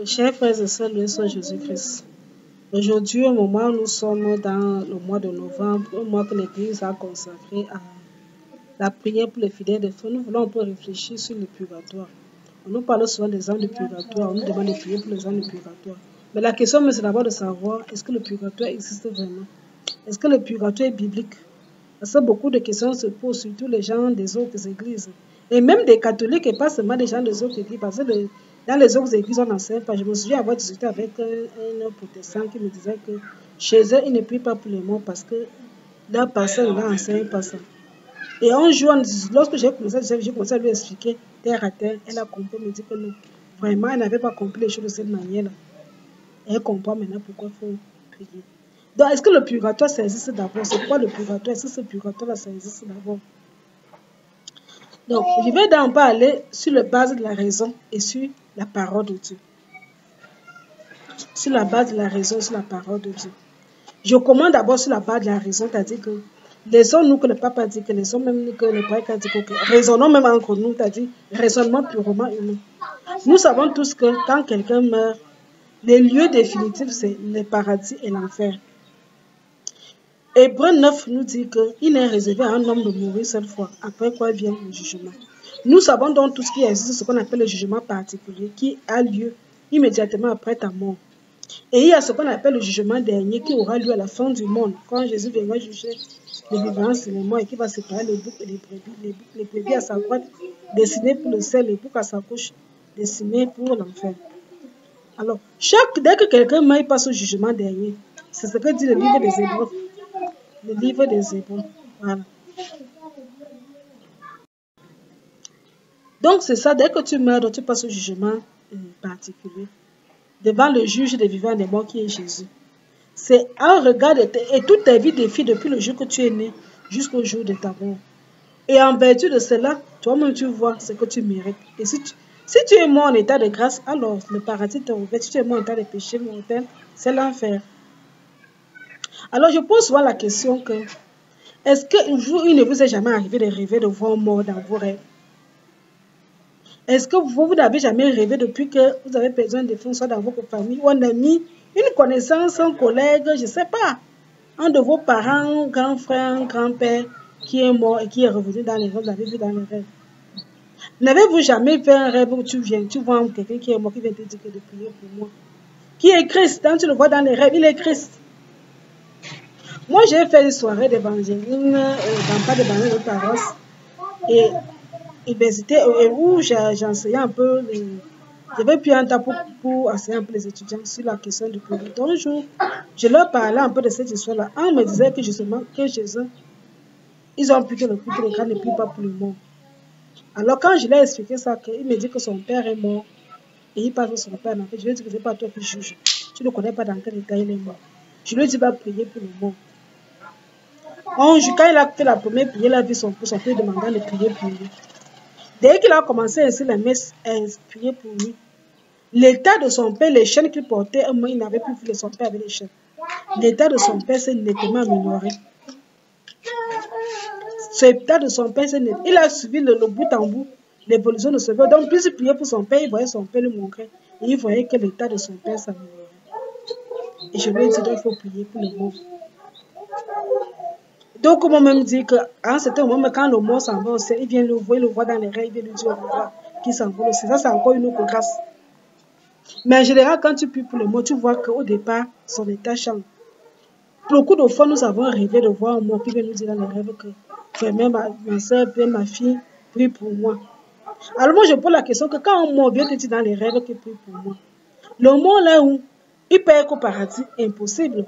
Chers frères et sœurs, le Seigneur Jésus-Christ. Aujourd'hui, au moment où nous sommes dans le mois de novembre, un mois que l'Église a consacré à la prière pour les fidèles de feu, nous voulons un peu réfléchir sur le purgatoire. On nous parle souvent des âmes de purgatoire, on nous demande de prier pour les âmes de purgatoire. Mais la question, c'est d'abord de savoir, est-ce que le purgatoire existe vraiment? Est-ce que le purgatoire est biblique? Parce que beaucoup de questions se posent, surtout les gens des autres églises. Et même des catholiques et pas seulement des gens des autres églises. Parce que dans les autres églises, on n'enseigne pas. Je me souviens avoir discuté avec un protestant qui me disait que chez eux, ils ne prient pas pour les morts parce que leur pasteur n'enseigne pas ça. Et un jour, lorsque j'ai commencé à lui expliquer terre à terre, elle a compris, elle me dit que non. Vraiment, elle n'avait pas compris les choses de cette manière-là. Elle comprend maintenant pourquoi il faut prier. Donc, est-ce que le purgatoire, ça existe d'abord? C'est quoi le purgatoire? Est-ce que ce purgatoire-là, ça existe d'abord? Donc, je vais d'en parler sur la base de la raison et sur la parole de Dieu. Sur la base de la raison et sur la parole de Dieu. Je commence d'abord sur la base de la raison, c'est-à-dire que laissons-nous que le pape a dit, que laissons même que le prêtre a dit, que raisonnons même entre nous, c'est-à-dire raisonnement purement humain. Nous savons tous que quand quelqu'un meurt, les lieux définitifs, c'est le paradis et l'enfer. Hébreux 9 nous dit qu'il est réservé à un homme de mourir cette fois, après quoi vient le jugement. Nous savons donc tout ce qui existe, ce qu'on appelle le jugement particulier, qui a lieu immédiatement après ta mort. Et il y a ce qu'on appelle le jugement dernier qui aura lieu à la fin du monde, quand Jésus viendra juger les vivants et les morts et qui va séparer les boucs et les brebis. Les brebis à sa droite, destinées pour le ciel, les boucs à sa gauche, destinés pour l'enfer. Alors, dès que quelqu'un meurt, il passe au jugement dernier. C'est ce que dit le livre des Hébreux. Le livre des Hébreux. Voilà. Donc, c'est ça, dès que tu meurs, tu passes au jugement particulier. Devant le juge des vivants et des morts qui est Jésus. C'est un regard et toute ta vie défie depuis le jour que tu es né jusqu'au jour de ta mort. Et en vertu de cela, toi-même tu vois ce que tu mérites. Et si tu es mort en état de grâce, alors le paradis t'est ouvert. Si tu es mort en état de péché mortel, c'est l'enfer. Alors je pose souvent la question que est-ce qu'il ne vous est jamais arrivé de rêver de voir mort dans vos rêves? Est-ce que vous n'avez jamais rêvé depuis que vous avez perdu un défunt, soit dans votre famille ou un ami, une connaissance, un collègue, je ne sais pas, un de vos parents, un grand frère, un grand-père qui est mort et qui est revenu dans les rêves, vous l'avez vu dans les rêves? N'avez-vous jamais fait un rêve où tu vois quelqu'un qui est mort, qui vient te dire de prier pour moi? Qui est Christ? Quand tu le vois dans les rêves, il est Christ. Moi, j'ai fait une soirée d'évangélisme dans pas de banane de paroisse et où j'enseignais un peu, j'avais pris un temps pour enseigner un peu les étudiants sur la question du purgatoire. Un jour, je leur parlais un peu de cette histoire-là. Un me disait que justement, que Jésus, ils ont pu que le gars ne prie pas pour le mort. Alors quand je lui ai expliqué ça, il me dit que son père est mort et il parle de son père. En fait, je lui ai dit que ce n'est pas toi qui juges. Tu ne connais pas dans quel état il est mort. Je lui ai dit, va prier pour le mort. Quand il a fait la première prière, il a vu son père demandant de prier pour lui. Dès qu'il a commencé ainsi la messe, à prier pour lui, l'état de son père, les chaînes qu'il portait, il n'avait plus vu son père avec les chaînes. L'état de son père s'est nettement amélioré. L'état de son père s'est nettement. Il a suivi le bout en bout l'évolution de son père. Donc, plus il priait pour son père, il voyait son père lui montrer. Et il voyait que l'état de son père s'améliorait. Et je lui ai dit qu'il faut prier pour le mort. Donc, on m'a même dit qu'à un certain moment, quand le mort s'en va au ciel, il vient le voir dans les rêves, il vient lui dire au revoir, qu'il s'envole aussi. Ça, c'est encore une autre grâce. Mais en général, quand tu pries pour le mort, tu vois qu'au départ, son état change. Beaucoup de fois, nous avons rêvé de voir un mort qui vient nous dire dans les rêves que vraiment ma soeur, ma fille, prie pour moi. Alors moi, je pose la question que quand un mort vient te dire dans les rêves qu'il prie pour moi, le mort là où il peut être au paradis, impossible.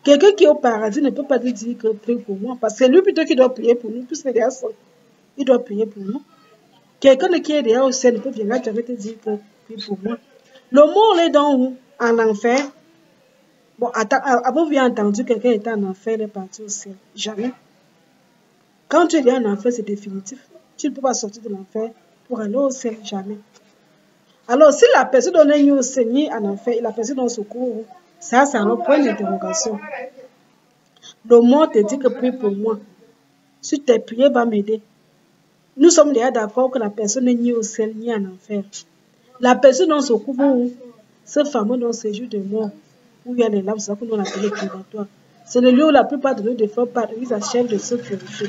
Quelqu'un qui est au paradis ne peut pas te dire que prie pour moi, parce que c'est lui plutôt qui doit prier pour nous, puisque derrière ça, il doit prier pour nous. Quelqu'un qui est derrière au ciel ne peut venir te dire que prie pour moi. Le mort est dans où? En enfer. Bon, avez-vous entendu quelqu'un était en enfer, il est parti au ciel? Jamais. Quand tu es en enfer, c'est définitif. Tu ne peux pas sortir de l'enfer pour aller au ciel, jamais. Alors, si la personne donne au Seigneur en enfer et la personne donne secours, ça, c'est un point d'interrogation. Le mort te dit que prie pour moi. Si tes prières va m'aider. Nous sommes déjà d'accord que la personne n'est ni au ciel ni en enfer. La personne donne secours où? ce fameux nom séjour de mort, où il y a les larmes, c'est ça que nous on appelle le purgatoire. C'est le lieu où la plupart de nous défunts partent, ils achèvent de se purifier.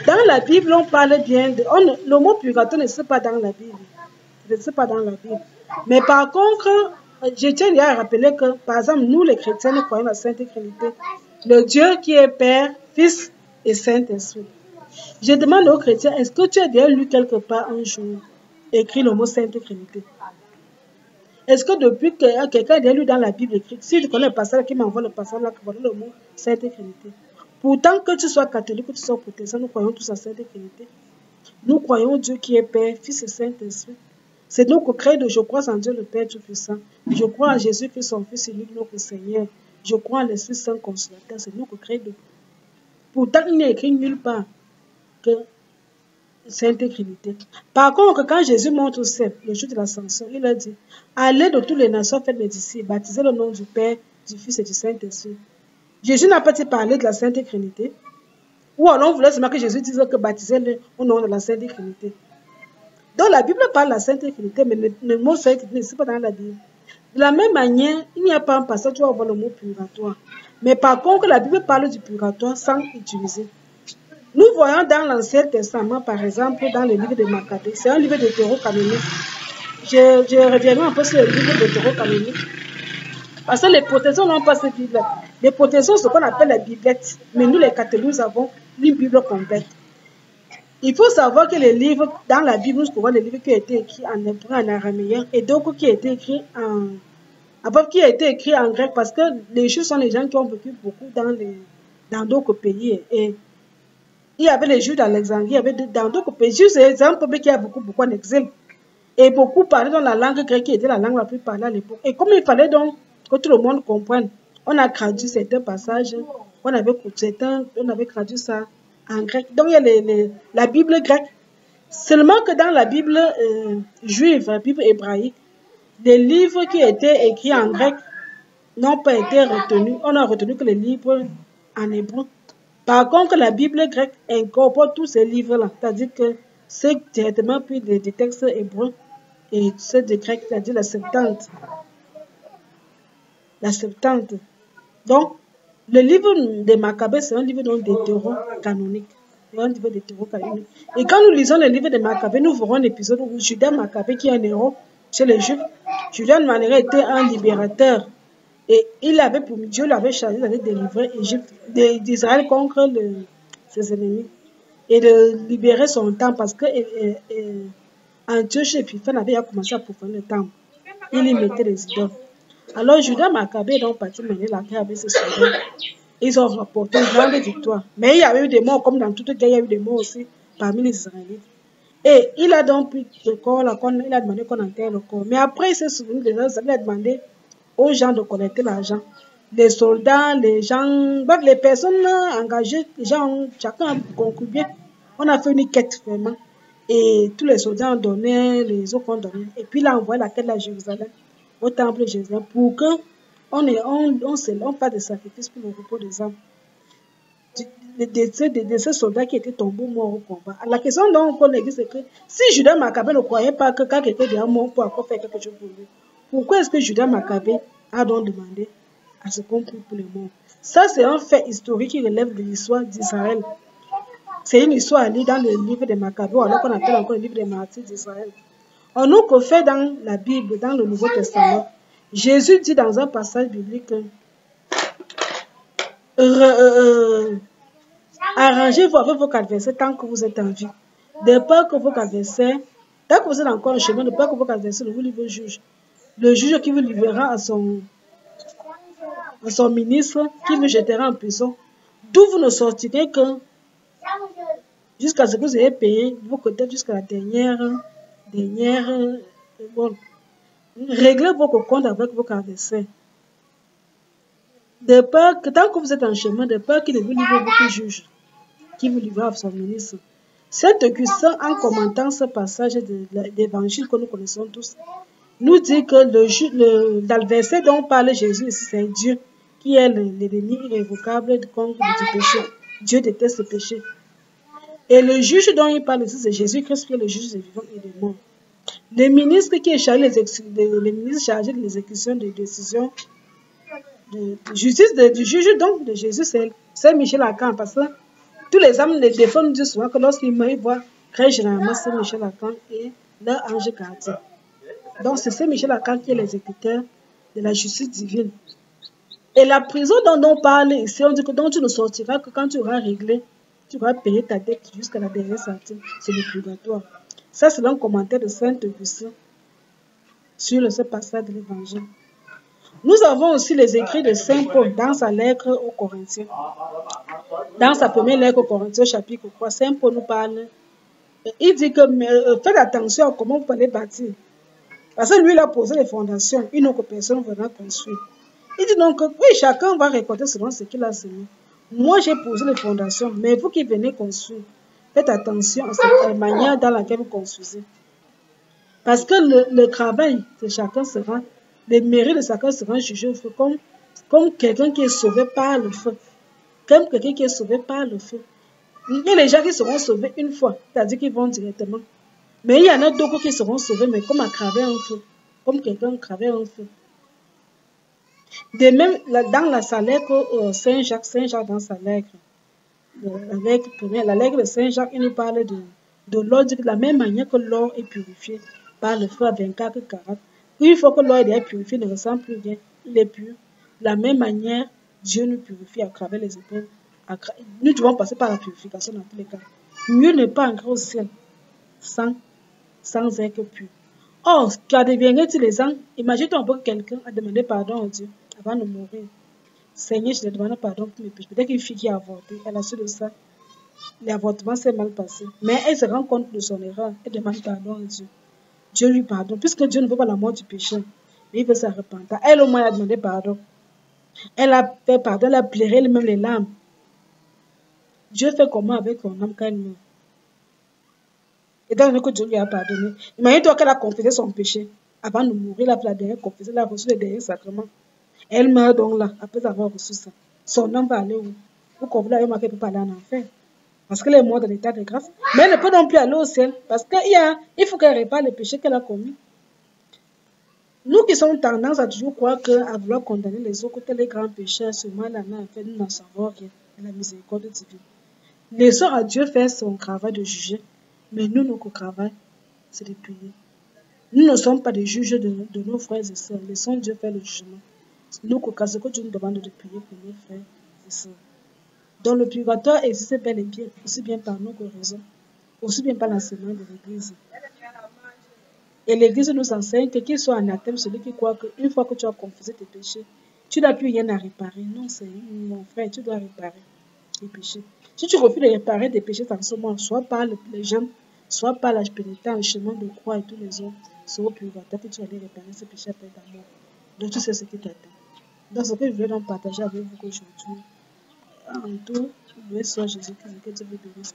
Dans la Bible, on parle bien de... le mot purgatoire ne se pas dans la Bible. Ne se pas dans la Bible. Mais par contre, je tiens à rappeler que, par exemple, nous les chrétiens, nous croyons la Sainte Trinité. Le Dieu qui est Père, Fils et Saint-Esprit. Je demande aux chrétiens, est-ce que tu as déjà lu quelque part un jour écrit le mot Sainte Trinité? Est-ce que depuis que quelqu'un a lu dans la Bible écrit, si tu connais le passage qui m'envoie le passage là, qui voilà le mot Sainte Trinité. Pourtant que tu sois catholique ou tu sois protestant, nous croyons tous à Sainte Trinité. Nous croyons Dieu qui est Père, Fils et Saint-Esprit. C'est nous qui créons, je crois en Dieu le Père Tout-Puissant. Je crois en Jésus-Christ, son Fils unique, notre Seigneur. Je crois en l'Esprit Saint Consolateur. C'est nous qui créons. Pourtant, il n'est écrit nulle part que Sainte Trinité. Par contre, quand Jésus monte au ciel, le jour de l'ascension, il a dit, allez de toutes les nations, faites mes disciples, baptisez le nom du Père, du Fils et du Saint-Esprit. Jésus n'a pas parlé de la Sainte Trinité. Ou alors on voulait seulement que Jésus dise que baptisez-le au nom de la Sainte Trinité. Donc la Bible parle de la Sainte Trinité, mais le mot Sainte Trinité, ce n'est pas dans la Bible. De la même manière, il n'y a pas un passage où tu vas voir le mot purgatoire. Mais par contre, la Bible parle du purgatoire sans utiliser. Nous voyons dans l'Ancien Testament, par exemple, dans le livre de Maccabée, c'est un livre de deutérocanonique. Je reviendrai un peu sur le livre de deutérocanonique. Parce que les protestants n'ont pas cette Bible. Les protestants, c'est ce qu'on appelle la Biblette. Mais nous, les catholiques, nous avons une Bible complète. Il faut savoir que les livres, dans la Bible, nous trouvons les livres qui ont été écrits en hébreu, en araméen, et d'autres qui ont été écrits en grec, parce que les Juifs sont les gens qui ont vécu beaucoup dans d'autres pays. Et il y avait les Juifs d'Alexandrie, il y avait dans d'autres pays. Juste c'est un peuple qui a beaucoup en exil. Et beaucoup parlaient dans la langue grecque qui était la langue la plus parlée à l'époque. Et comme il fallait donc que tout le monde comprenne, on a traduit certains passages, on avait traduit ça en grec. Donc il y a la Bible grecque. Seulement que dans la Bible juive, la Bible hébraïque, les livres qui étaient écrits en grec n'ont pas été retenus. On a retenu que les livres en hébreu. Par contre, la Bible grecque incorpore tous ces livres-là. C'est-à-dire que c'est directement pris des textes hébreux et ceux de grec, c'est-à-dire la Septante. La Septante. Donc, le livre de Maccabée, c'est un livre deutérocanonique. C'est un livre deutérocanonique. Et quand nous lisons le livre de Maccabée, nous verrons un épisode où Judas Maccabée, qui est un héros chez les Juifs, Judas Maccabée était un libérateur. Et Dieu l'avait chargé d'aller délivrer d'Israël contre ses ennemis. Et de libérer son temple parce que Antioche Épiphan avait commencé à profaner le temple. Il y mettait les idoles. Alors Judas Maccabée est donc parti mener la guerre avec ses soldats. Ils ont rapporté une grande victoire. Mais il y avait eu des morts, comme dans toute guerre, il y a eu des morts aussi parmi les Israélites. Et il a donc pris le corps, il a demandé qu'on enterre le corps. Mais après, il s'est souvenu des autres, il a demandé aux gens de collecter l'argent. Les soldats, les gens, bref, les personnes engagées, les gens, chacun a contribué. On a fait une quête vraiment. Et tous les soldats ont donné, les autres ont donné. Et puis il a envoyé la quête à Jérusalem, au temple de Jérusalem, pour qu'on fasse des sacrifices pour le repos des âmes. De ces soldats qui étaient tombés morts au combat. La question donc on existe, c'est que si Judas Maccabée ne croyait pas que quand quelqu'un est mort pour encore faire quelque chose pour lui, pourquoi est-ce que Judas Maccabée a donc demandé à ce qu'on prie pour les morts? Ça, c'est un fait historique qui relève de l'histoire d'Israël. C'est une histoire à lire dans le livre de Maccabée, alors qu'on appelle encore le livre des martyrs d'Israël. On nous fait dans la Bible, dans le Nouveau Testament, Jésus dit dans un passage biblique, arrangez-vous avec vos adversaires tant que vous êtes en vie. De peur que vos adversaires, tant que vous êtes encore en chemin, de peur que vos adversaires ne vous livrent au juge. Le juge qui vous livrera à son ministre, qui vous jettera en prison. D'où vous ne sortirez que jusqu'à ce que vous ayez payé vos côtés jusqu'à la dernière. Bon, réglez vos comptes avec vos adversaires. De peur que tant que vous êtes en chemin, de peur qu'il ne vous livre beaucoup juge, qui vous livrera à son ministre. Cet Augustin, en commentant ce passage de l'évangile que nous connaissons tous, nous dit que l'adversaire dont parle Jésus ici, c'est Dieu, qui est l'ennemi irrévocable du péché. Dieu déteste le péché. Et le juge dont il parle ici, c'est Jésus-Christ qui est le juge des vivants et des morts. Le ministre qui est chargé les ministres chargés de l'exécution des décisions de justice du juge donc de Jésus, c'est Michel Arcand, parce que tous les hommes les défendent disent souvent que lorsqu'ils meurent, ils voient très généralement c'est Michel Arcand et leur ange gardien. Donc c'est Michel Arcand qui est l'exécuteur de la justice divine. Et la prison dont on parle ici, on dit que dont tu ne sortiras que quand tu auras réglé, tu auras payé ta dette jusqu'à la dernière centime. C'est le purgatoire. Ça, c'est un commentaire de Saint Augustin sur ce passage de l'Évangile. Nous avons aussi les écrits de Saint Paul dans sa lettre aux Corinthiens. Dans sa première lettre aux Corinthiens, chapitre 3, Saint Paul nous parle. Il dit que faites attention à comment vous allez bâtir. Parce que lui, il a posé les fondations, une autre personne va construire. Il dit donc, oui, chacun va récolter selon ce qu'il a semé. Moi, j'ai posé les fondations, mais vous qui venez construire, faites attention à la manière dans laquelle vous construisez. Parce que le travail de chacun sera, les mérites de chacun seront jugés au feu, comme quelqu'un qui est sauvé par le feu. Comme quelqu'un qui est sauvé par le feu. Il y a les gens qui seront sauvés une fois, c'est-à-dire qu'ils vont directement. Mais il y en a d'autres qui seront sauvés, mais comme à travers un feu. Comme quelqu'un à travers un feu. De même, dans sa lettre Saint-Jacques dans sa lettre, la lettre de Saint-Jacques, il nous parle de l'or, de la même manière que l'or est purifié par le feu à 24 carats. Une fois que l'or est purifié, il ne ressemble plus rien, il est pur. De la même manière, Dieu nous purifie à travers les épreuves. Nous devons passer par la purification dans tous les cas. Mieux ne pas entrer au ciel sans être pur. Or, qu'adviendrait-il les gens? Imagine-toi un peu que quelqu'un a demandé pardon à Dieu avant de mourir. Seigneur, je te demande pardon pour mes péchés. Peut-être qu'une fille qui a avorté, elle a su de ça. L'avortement s'est mal passé. Mais elle se rend compte de son erreur. Elle demande pardon à Dieu. Dieu lui pardonne. Puisque Dieu ne veut pas la mort du péché, mais il veut sa repentance. Elle, au moins, a demandé pardon. Elle a fait pardon, elle a pleuré elle-même les larmes. Dieu fait comment avec ton âme quand elle meurt? Étant donné que Dieu lui a pardonné. Imagine-toi qu'elle a confessé son péché. Avant de mourir, elle a fait la dernière confession, elle a reçu les derniers sacrements. Elle meurt donc là, après avoir reçu ça. Son âme va aller où? Vous comprenez, elle ne peut pas aller en enfer. Parce qu'elle est morte dans l'état de grâce. Mais elle ne peut non plus aller au ciel. Parce qu'il faut qu'elle répare les péchés qu'elle a commis. Nous qui sommes tendance à toujours croire qu'à vouloir condamner les autres, tel les grands pécheurs, ce mal en a fait, nous n'en savons rien de la miséricorde divine. Laissons à Dieu faire son travail de juger. Mais nous, notre travail, c'est de prier. Nous ne sommes pas des juges de nos frères et sœurs. Laissons Dieu faire le jugement. Nous, ce que Dieu nous demande de prier pour nos frères et sœurs. Donc le purgatoire existe bel et bien, aussi bien par nos raisons, aussi bien par l'enseignement de l'Église. Et l'Église nous enseigne que qu'il soit anathème celui qui croit qu'une fois que tu as confessé tes péchés, tu n'as plus rien à réparer. Non, c'est mon frère, tu dois réparer tes péchés. Si tu refuses de réparer tes péchés dans ce monde, soit par les gens, soit par la pénitence, le chemin de croix et tous les autres, c'est au purgatoire que tu vas aller réparer ces péchés après ta mort. Donc tu sais ce qui t'attend. Donc ce que je voulais donc partager avec vous aujourd'hui, en tout, loué soit Jésus-Christ, que Dieu vous bénisse.